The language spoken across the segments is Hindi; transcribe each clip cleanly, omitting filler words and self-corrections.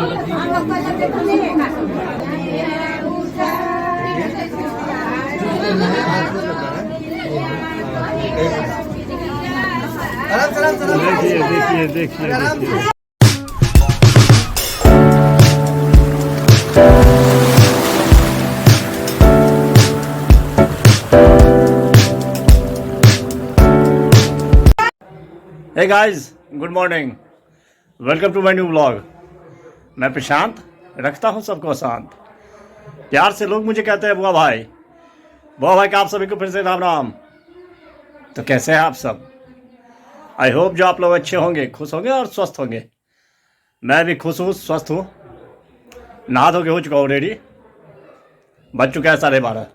देखिए देखिए देखिए। Hey guys, good morning, welcome to my new vlog. मैं प्रशांत, रखता हूँ सबको शांत। प्यार से लोग मुझे कहते हैं बुआ भाई का आप सभी को फिर से राम राम। तो कैसे हैं आप सब? आई होप जो आप लोग अच्छे होंगे, खुश होंगे और स्वस्थ होंगे। मैं भी खुश हूँ, स्वस्थ हूँ। नहा धो के हो चुका हूँ रेडी। बज चुका है 12:30।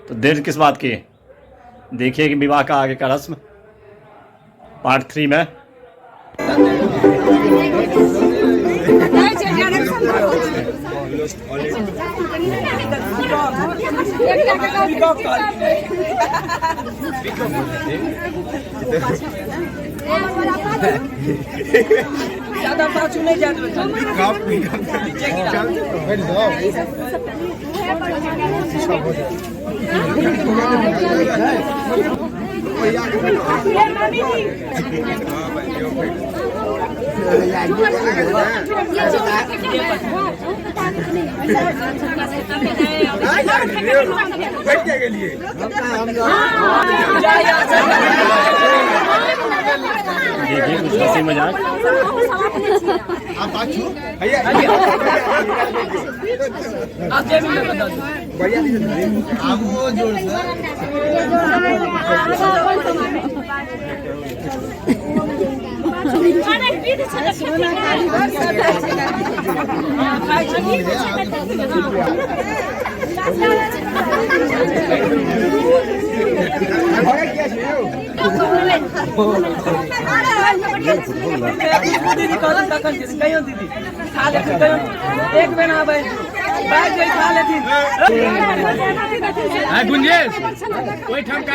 तो देर किस बात की? देखिए कि विवाह का आगे का रस्म पार्ट 3 में। ज़्यादा पाछू नहीं जाते। देखिए कुछ हंसी मजाक। एक बेना गुंजेश कोई ठम का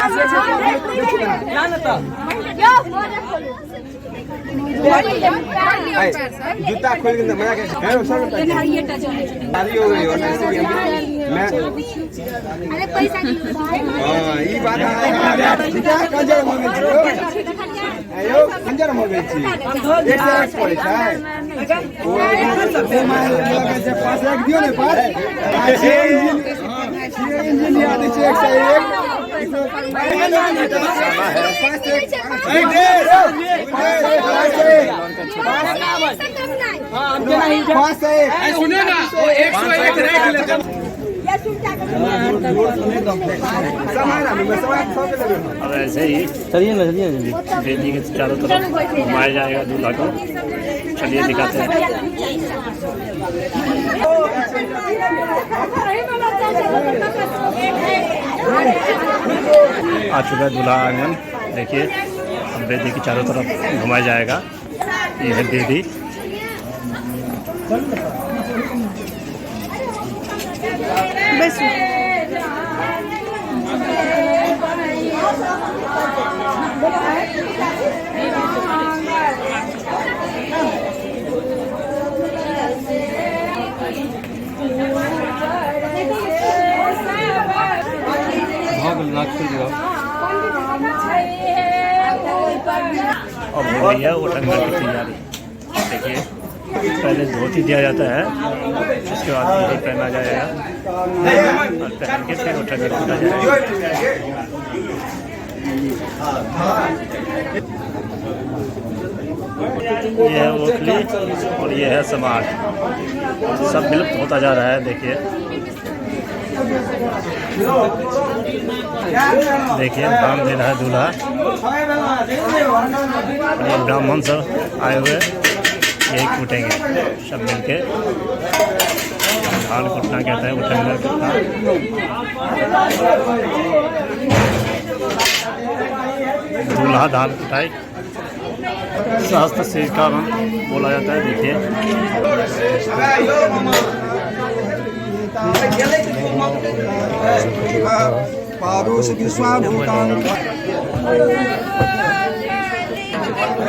जूता खोल के मजा के हो गई और ऐसे भी मैं अरे पैसा हां ई बात है ठीक है कंजर हो गई आयो कंजर हो गई थी एक से एक पड़े है वो सबसे मार लगा से पास एक दियो ने पास इंजन याद से एक से एक सुने ना वो 101 रख लेते। अब ऐसे ही चलिए ना, चलिए बेदी के चारों तरफ घुमाया जाएगा दूल्हा को। चलिए दिखाते हैं। आ चुका है दूल्हा आंगन। देखिए अब बेदी के चारों तरफ घुमाया जाएगा। ये है बेदी। अब हो रही है वो टंगा की तैयारी। देखिए पहले धोती दिया जाता है, उसके बाद धोती पहना जाएगा और पहन के फिर वो टंगा पहना जाएगा। ये है ओखली और ये है समाज। सब विलुप्त होता जा रहा है। देखिए देखिए धाम दे रहा है दूल्हा। ये ब्राह्मण सब आए हुए यही कूटेंगे सब मिलके। धान कुटना कहता है, वो टंगर कुटना। दूल्हा धान कुटाई सहस्त्र श्री का बोला जाता है। देखिए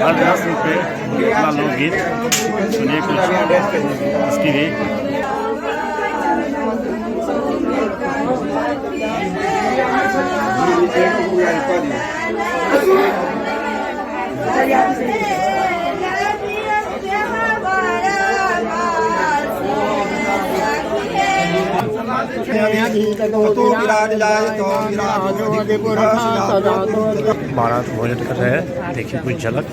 हर रस्म पे अपना लोकगीत सुनिए कुछ इसकी भी। बारात भोजन कर रहे हैं, देखिए कुछ झलक।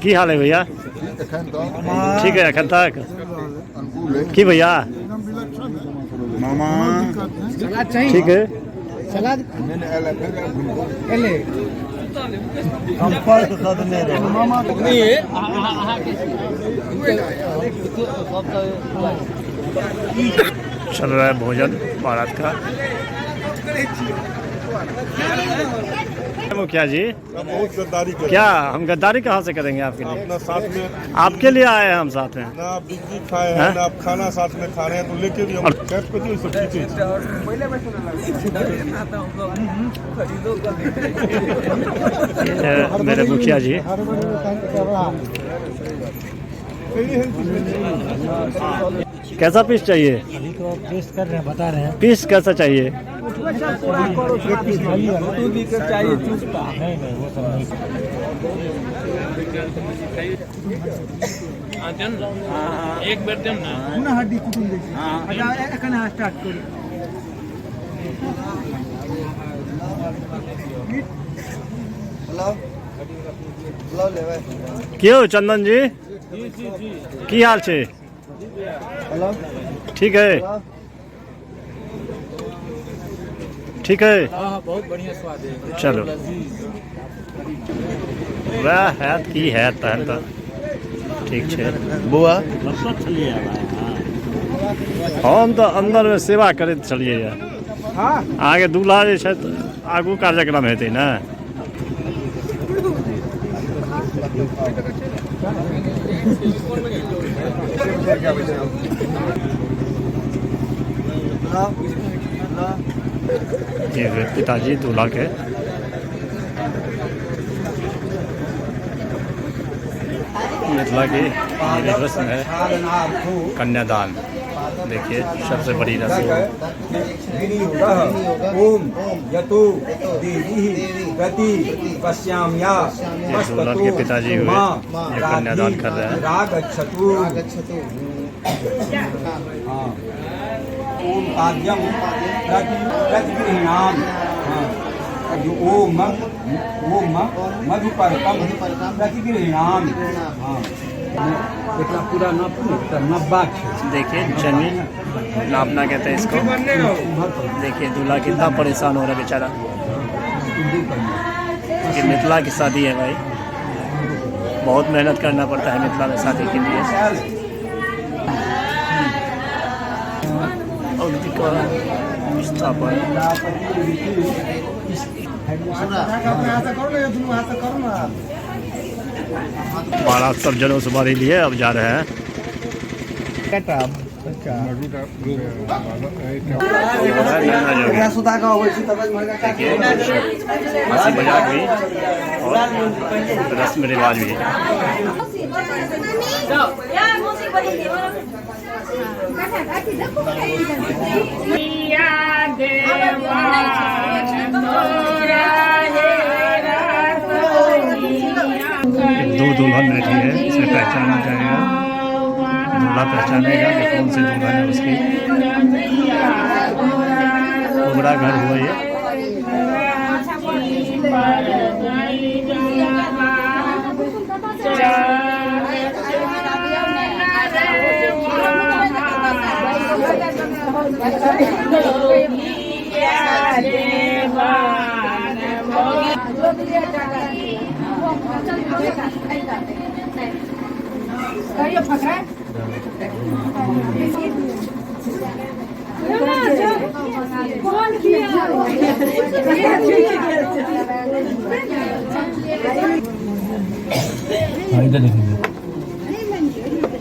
की हाल है भैया? ठीक है अखन तक की भैया मामा ठीक है। चल रहा है भोजन बारात का। मुखिया जी बहुत गद्दारी कर क्या हम गद्दारी कहाँ से करेंगे आपके लिए? अपना साथ में आपके लिए आए हैं हम साथ में। ना आप बिजली खाए हैं ना आप खाना साथ में खा रहे हैं, तो लेके भी हम कैब को जो सब चीजें ये मेरे मुखिया जी कैसा पीस चाहिए? टेस्ट कर रहे हैं, बता रहे हैं। पीस कैसा चाहिए? एक बेर देम ना हड्डी कुटुम स्टार्ट करू क्यों चंदन जी की हाल छे? ठीक है ठीक है बहुत बढ़िया स्वाद है। चलो वह है की है तहन तो ठीक छे बुआ। हम तो अंदर में सेवा करैत छलिए आगे दूल्हा जे छै आगू कार्यक्रम हेतै ना। ये पिताजी दूल्हा के मिथिला की ये रस्म है कन्यादान। देखिए सबसे बड़ी रस्म ओम यतु देवी गति पश्याम्या दूल्हा के पिताजी हुए ये कन्यादान कर रहे हैं। रागच्छतु ओम आद्यम प्रतिगृह्णाम ओम मधुपर्कम प्रतिगृह्णाम। इतना पूरा नब्बा देखिए जमीन नापना कहते हैं इसको। देखिए दूल्हा कितना परेशान हो रहा है बेचारा। ये मिथिला की शादी है भाई, बहुत मेहनत करना पड़ता है मिथिला में शादी के लिए। बारात सब जनों से बारी लिए अब जा रहे हैं। देखिए हंसी मजाक भी और रस्म रिवाज भी। दो दुल्हन बैठी है, इसे पहचाना जाएगा, दूल्हा पहचानेगा कि कौन सी दुल्हन है उसकी। बड़ा घर हुआ ये।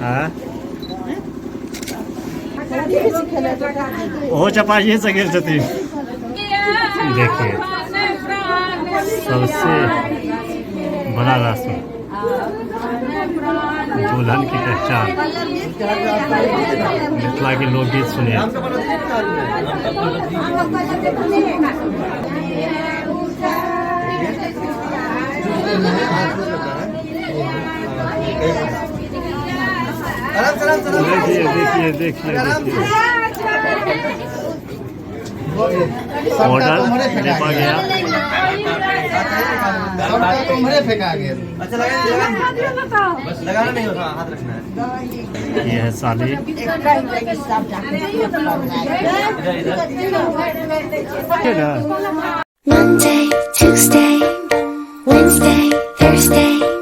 हाँ वो चपाही से गिर जाती। देखिए सबसे बड़ा रस्म दुल्हन की पहचान। मिथिला के लोकगीत सुनिए। देखिए देखिए देखिए देखिए ऑर्डर लिखा गया। फेंका गया। अच्छा लगाना नहीं होता, हाथ रखना है। ये है साली। Monday, Tuesday, Wednesday, Thursday.